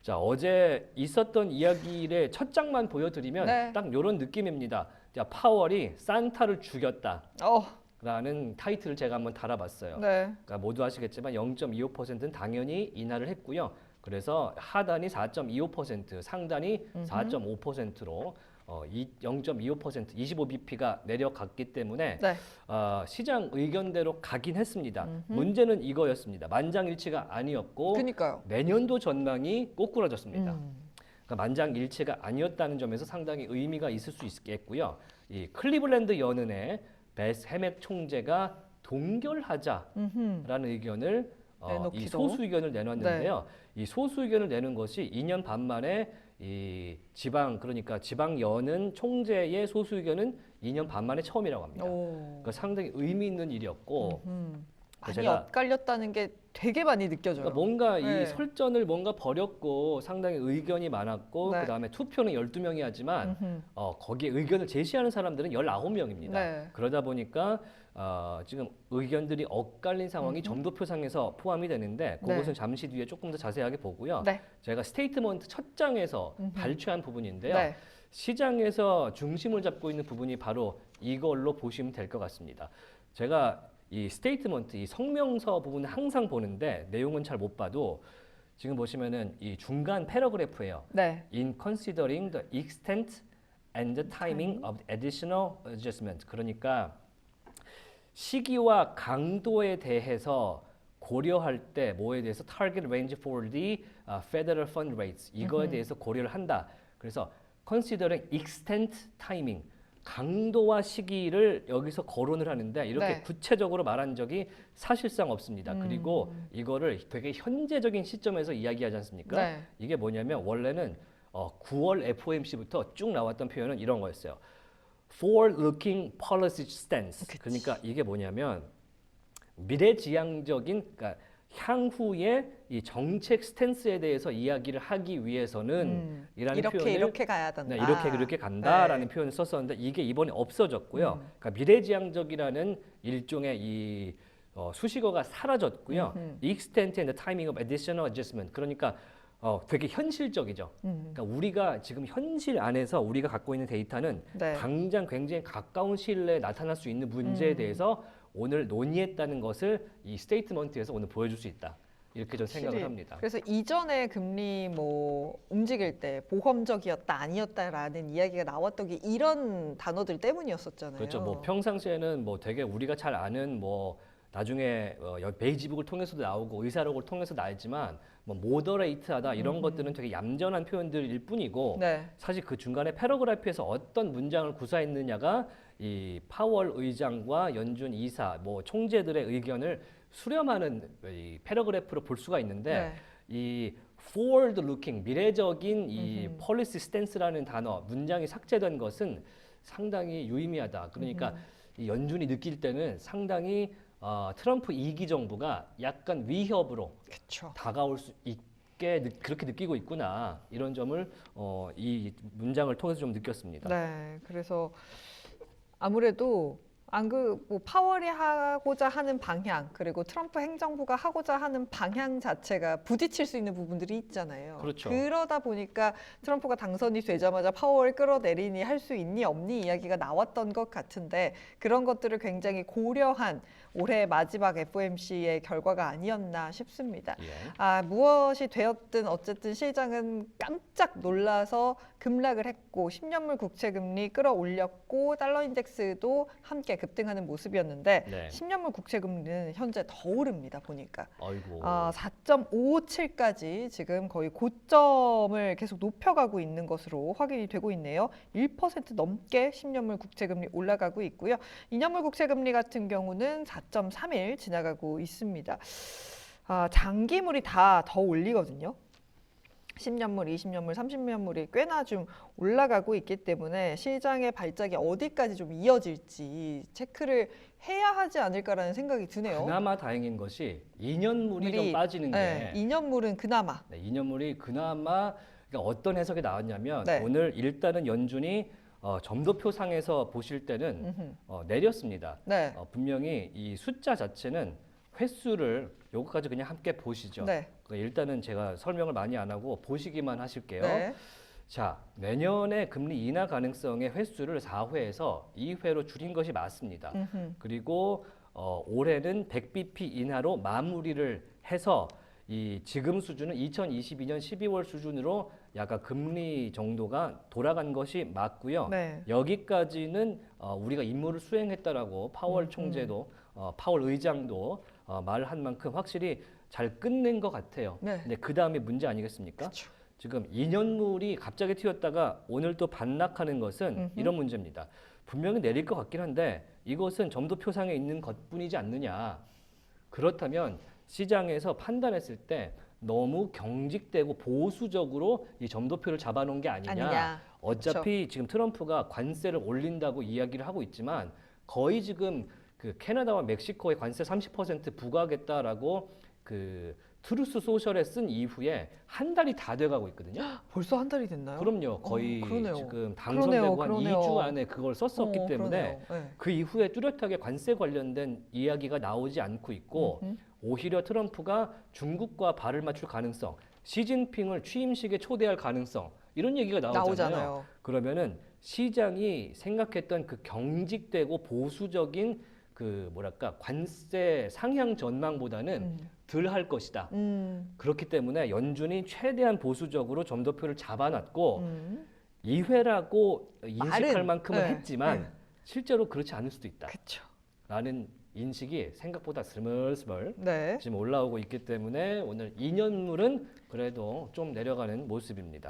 자, 어제 있었던 이야기의 첫 장만 보여드리면 네. 딱 이런 느낌입니다. 자, 파월이 산타를 죽였다. 어, 라는 타이틀을 제가 한번 달아봤어요. 네. 그러니까 모두 아시겠지만 0.25%는 당연히 인하를 했고요. 그래서 하단이 4.25%, 상단이 4.5%로 0.25%, 25bp가 내려갔기 때문에 네. 시장 의견대로 가긴 했습니다. 문제는 이거였습니다. 만장일치가 아니었고 그니까요. 내년도 전망이 꼬꾸라졌습니다. 그러니까 만장일치가 아니었다는 점에서 상당히 의미가 있을 수 있겠고요. 이 클리블랜드 연은의 베스 해맥 총재가 동결하자라는 의견을 이 내놓기도. 소수 의견을 내놨는데요. 이 소수 의견을 내는 것이 2년 반 만에 이 그러니까 지방 연은 총재의 소수 의견은 2년 반 만에 처음이라고 합니다. 오. 그러니까 상당히 의미 있는 일이었고 많이 제가 엇갈렸다는 게 되게 많이 느껴져요. 그러니까 뭔가 네. 이 설전을 뭔가 벌였고 상당히 의견이 많았고 네. 그다음에 투표는 12명이 하지만 거기에 의견을 제시하는 사람들은 19명입니다. 네. 그러다 보니까 지금 의견들이 엇갈린 상황이 점도표상에서 포함이 되는데 그것은 네. 잠시 뒤에 조금 더 자세하게 보고요. 네. 제가 스테이트먼트 첫 장에서 발췌한 부분인데요. 네. 시장에서 중심을 잡고 있는 부분이 바로 이걸로 보시면 될 것 같습니다. 제가 이 스테이트먼트, 이 성명서 부분을 항상 보는데 내용은 잘 못 봐도 지금 보시면은 이 중간 패러그래프예요. 네. In considering the extent and the timing of additional adjustment. 그러니까 시기와 강도에 대해서 고려할 때 뭐에 대해서 target range for the federal fund rates 이거에 대해서 고려를 한다. 그래서 considering extent, timing 강도와 시기를 여기서 거론을 하는데 이렇게 네. 구체적으로 말한 적이 사실상 없습니다. 그리고 이거를 되게 현재적인 시점에서 이야기하지 않습니까? 네. 이게 뭐냐면 원래는 9월 FOMC부터 쭉 나왔던 표현은 이런 거였어요. Forward-looking policy stance. 그치. 그러니까 이게 뭐냐면 미래지향적인, 그러니까 향후의 이 정책 스탠스에 대해서 이야기를 하기 위해서는 이라는 표현을 이렇게 가야 된다. 네, 이렇게 간다라는 네. 표현을 썼었는데 이게 이번에 없어졌고요. 그러니까 미래지향적이라는 일종의 이 수식어가 사라졌고요. Extent and the timing of additional adjustment. 그러니까 되게 현실적이죠. 그러니까 우리가 지금 현실 안에서 우리가 갖고 있는 데이터는 네. 당장 굉장히 가까운 시일 내에 나타날 수 있는 문제에 대해서 오늘 논의했다는 것을 이 스테이트먼트에서 오늘 보여줄 수 있다. 이렇게 좀 생각을 확실히. 합니다. 그래서 이전에 금리 뭐 움직일 때 보험적이었다 아니었다라는 이야기가 나왔던 게 이런 단어들 때문이었었잖아요. 그렇죠. 뭐 평상시에는 뭐 되게 우리가 잘 아는 뭐 나중에 베이지북을 통해서도 나오고 의사록을 통해서 나왔지만 뭐 모더레이트하다 이런 것들은 되게 얌전한 표현들일 뿐이고 네. 사실 그 중간에 패러그래프에서 어떤 문장을 구사했느냐가 이 파월 의장과 연준 이사 뭐 총재들의 의견을 수렴하는 이 패러그래프로 볼 수가 있는데 이 forward looking 미래적인 이 policy stance라는 단어 문장이 삭제된 것은 상당히 유의미하다. 그러니까 이 연준이 느낄 때는 상당히 트럼프 2기 정부가 약간 위협으로 그렇죠. 다가올 수 있게 그렇게 느끼고 있구나 이런 점을 이 문장을 통해서 좀 느꼈습니다. 네. 그래서 아무래도 뭐 파월이 하고자 하는 방향 그리고 트럼프 행정부가 하고자 하는 방향 자체가 부딪힐 수 있는 부분들이 있잖아요. 그렇죠. 그러다 보니까 트럼프가 당선이 되자마자 파월 끌어내리니 할 수 있니 없니 이야기가 나왔던 것 같은데 그런 것들을 굉장히 고려한 올해 마지막 FOMC의 결과가 아니었나 싶습니다. 예. 무엇이 되었든 어쨌든 시장은 깜짝 놀라서 급락을 했고 10년물 국채 금리 끌어올렸고 달러 인덱스도 함께 급등하는 모습이었는데 네. 10년물 국채 금리는 현재 더 오릅니다. 보니까 아이고. 4.57까지 지금 거의 고점을 계속 높여가고 있는 것으로 확인이 되고 있네요. 1% 넘게 10년물 국채 금리 올라가고 있고요. 2년물 국채 금리 같은 경우는 4.31 지나가고 있습니다. 장기물이 다 더 올리거든요. 10년물, 20년물, 30년물이 꽤나 좀 올라가고 있기 때문에 시장의 발작이 어디까지 좀 이어질지 체크를 해야 하지 않을까라는 생각이 드네요. 그나마 다행인 것이 2년물이 좀 빠지는 네, 게 2년물은 그나마. 네, 2년물이 그나마 그러니까 어떤 해석이 나왔냐면 네. 오늘 일단은 연준이 점도표상에서 보실 때는 내렸습니다. 네. 분명히 이 숫자 자체는 횟수를 요거까지 그냥 함께 보시죠. 네. 일단은 제가 설명을 많이 안 하고 보시기만 하실게요. 네. 자, 내년에 금리 인하 가능성의 횟수를 4회에서 2회로 줄인 것이 맞습니다. 음흠. 그리고 올해는 100bp 인하로 마무리를 해서 이 지금 수준은 2022년 12월 수준으로 약간 금리 정도가 돌아간 것이 맞고요. 네. 여기까지는 우리가 임무를 수행했다라고 파월 총재도 파월 의장도 말한 만큼 확실히 잘 끝낸 것 같아요. 네. 근데 그 다음에 문제 아니겠습니까? 그쵸. 지금 2년물이 갑자기 튀었다가 오늘 또 반락하는 것은 이런 문제입니다. 분명히 내릴 것 같긴 한데 이것은 점도표상에 있는 것뿐이지 않느냐. 그렇다면 시장에서 판단했을 때 너무 경직되고 보수적으로 이 점도표를 잡아놓은 게 아니냐. 어차피 지금 트럼프가 관세를 올린다고 이야기를 하고 있지만 거의 지금 그 캐나다와 멕시코에 관세 30% 부과하겠다라고 그 트루스 소셜에 쓴 이후에 한 달이 다 돼가고 있거든요. 벌써 한 달이 됐나요? 그럼요. 거의 그러네요. 지금 당선되고 그러네요. 한 2주 안에 그걸 썼었기 때문에 그러네요. 네. 그 이후에 뚜렷하게 관세 관련된 이야기가 나오지 않고 있고 오히려 트럼프가 중국과 발을 맞출 가능성, 시진핑을 취임식에 초대할 가능성 이런 얘기가 나오잖아요. 그러면은 시장이 생각했던 그 경직되고 보수적인 그 뭐랄까 관세 상향 전망보다는 덜 할 것이다. 그렇기 때문에 연준이 최대한 보수적으로 점도표를 잡아놨고 2회라고 인식할 만큼은 했지만 실제로 그렇지 않을 수도 있다. 그렇죠. 라는 인식이 생각보다 스멀스멀 네. 지금 올라오고 있기 때문에 오늘 2년물은 그래도 좀 내려가는 모습입니다.